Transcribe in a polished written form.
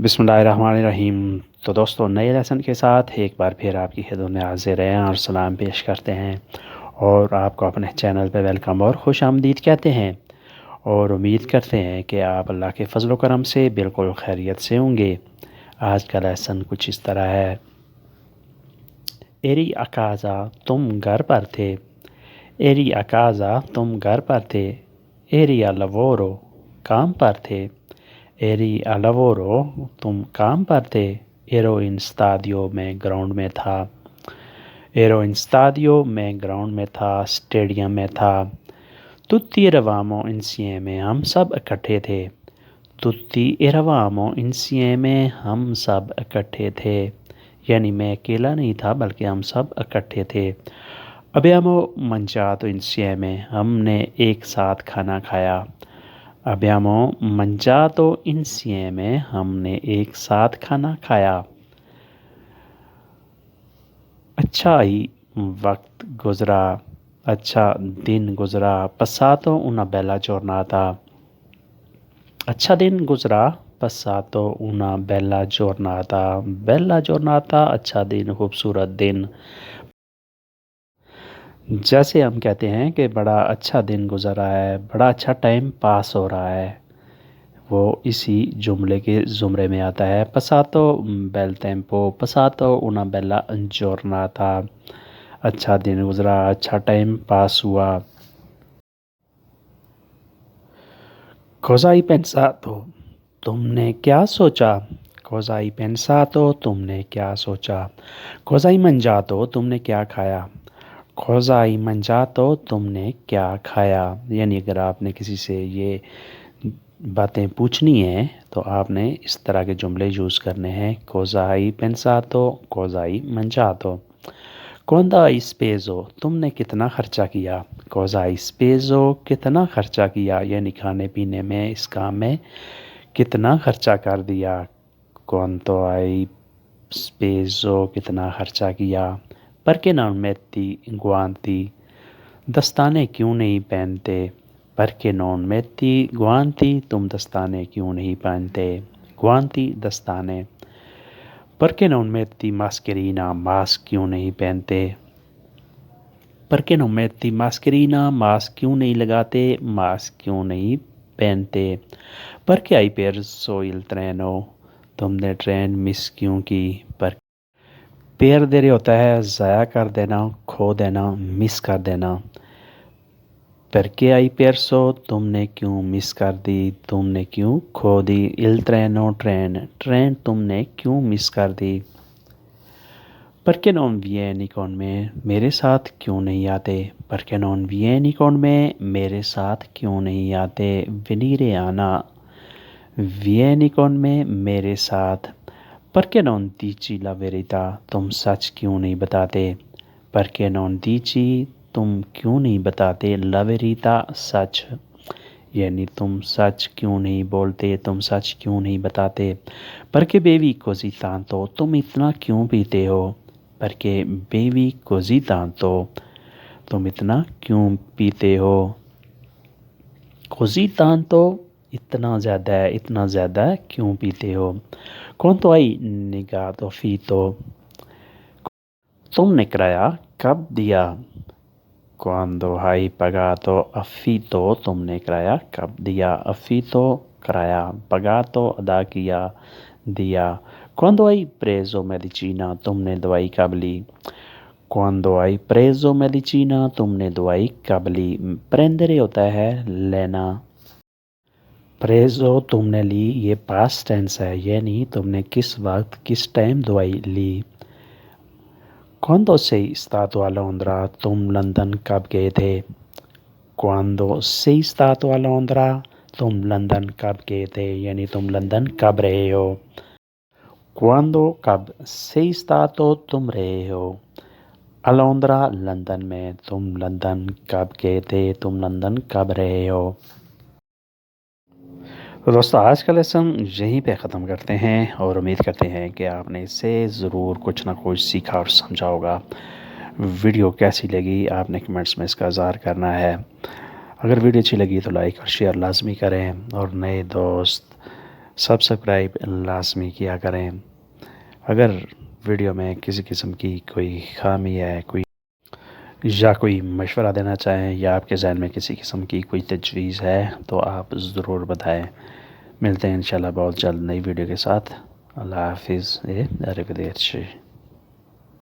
बिस्मिल्लाहिर्रहमानिर्रहीम। तो दोस्तों, नए लेसन के साथ एक बार फिर आपकी खिदमत में हाजिर हैं और सलाम पेश करते हैं और आपको अपने चैनल पे वेलकम और खुश आमदीद कहते हैं और उम्मीद करते हैं कि आप अल्लाह के फजल करम से बिल्कुल खैरियत से होंगे। आज का लेसन कुछ इस तरह है। एरी अकाज़ा तुम घर पर थे। एरी अकाज़ा तुम घर पर थे। एरी अलावोरो काम पर थे। एरी अलावोरो तुम काम पर थे। एरो इन स्टाडियो में ग्राउंड में था। एरो इन स्टाडियो में ग्राउंड में था, स्टेडियम में था। तुत्ती इरवामो इंसिए में हम सब इकट्ठे थे। तुत्ती इरवामो इंसिए में हम सब इकट्ठे थे, यानी मैं अकेला नहीं था बल्कि हम सब इकट्ठे थे। अबयामो मंचातो इंसिए में हमने एक साथ खाना खाया। अबयामो मंचातो इंसिए में हमने एक साथ खाना खाया। अच्छा ही वक्त गुज़रा, अच्छा दिन गुज़रा। पसातो una bella giornata। अच्छा दिन गुज़रा। पसातो una bella giornata। बेला giornata अच्छा दिन, खूबसूरत दिन। जैसे हम कहते हैं कि बड़ा अच्छा दिन गुज़र रहा है, बड़ा अच्छा टाइम पास हो रहा है, वो इसी जुमले के ज़ुमरे में आता है। पसातो बेल टेम्पो। पसातो una bella giornata। अच्छा दिन गुज़रा, अच्छा टाइम पास हुआ। cosa hai pensato तुमने क्या सोचा। cosa hai pensato तुमने क्या सोचा। cosa hai mangiato तुमने क्या खाया। cosa hai mangiato तुमने क्या खाया, यानी अगर आपने किसी से ये बातें पूछनी है तो आपने इस तरह के जुमले यूज़ करने हैं। cosa hai pensato, cosa hai mangiato। quanto hai speso तुमने कितना खर्चा किया। cosa hai speso कितना खर्चा किया, यानी खाने पीने में, इस काम में कितना खर्चा कर दिया। quanto hai speso कितना खर्चा किया। perché non metti guanti दस्ताने क्यों नहीं पहनते। perché non metti guanti तुम दस्ताने क्यों नहीं पहनते। guanti दस्ताने। perché non metti mascherina mask क्यों नहीं पहनते। perché non metti mascherina mask क्यों नहीं लगाते, मास्क क्यों नहीं पहनते। perché hai perso il treno तुमने ट्रेन मिस क्यों की। पर perdere होता है ज़ाया कर देना, खो देना, मिस कर देना। perché hai perso तुमने क्यों मिस कर दी, तुमने क्यों खो दी। il treno ट्रेन, ट्रेन तुमने क्यों मिस कर दी। perché non vieni con me मेरे साथ क्यों नहीं आते। perché non vieni con me मेरे साथ क्यों नहीं आते। venire आना, vieni con me मेरे साथ। perché non dici la verità तुम सच क्यों नहीं बताते। perché non dici तुम क्यों नहीं बताते la verità सच, यानी तुम सच क्यों नहीं बोलते, तुम सच क्यों नहीं बताते। perché bevi così tanto तुम इतना क्यों पीते हो। perché bevi così tanto तुम इतना क्यों पीते हो। così tanto इतना ज़्यादा है, इतना ज़्यादा क्यों पीते हो। quanto hai negato affitto तुमने किराया कब दिया। quando hai pagato affitto तुमने किराया कब दिया। affitto किराया, pagato अदा किया, दिया। quando hai preso medicina तुमने दवाई कब ली। quando hai preso medicina तुमने दवाई कब ली। prendere होता है लेना। preso तुमने ली, ये पास्ट टेंस है, यानी तुमने किस वक्त, किस टाइम दवाई ली। quando sei stato a Londra तुम लंदन कब गए थे। quando sei stato a Londra तुम लंदन कब गए थे, यानी तुम लंदन कब रहे हो। quando कब, sei stato तुम रहे हो। a Londra लंदन में, तुम लंदन कब गए थे, तुम लंदन कब रहे हो। तो दोस्तों, आज का लेसन यहीं पे ख़त्म करते हैं और उम्मीद करते हैं कि आपने इससे ज़रूर कुछ ना कुछ सीखा और समझा होगा। वीडियो कैसी लगी आपने कमेंट्स में इसका इज़हार करना है। अगर वीडियो अच्छी लगी तो लाइक और शेयर लाजमी करें और नए दोस्त سبسکرائب لازمی کیا کریں۔ اگر ویڈیو میں کسی قسم کی کوئی خامی ہے کوئی مشورہ دینا چاہیں یا آپ کے ذہن میں کسی قسم کی کوئی تجویز ہے تو آپ ضرور بتائیں۔ ملتے ہیں انشاءاللہ بہت جلد نئی ویڈیو کے ساتھ۔ اللہ حافظ۔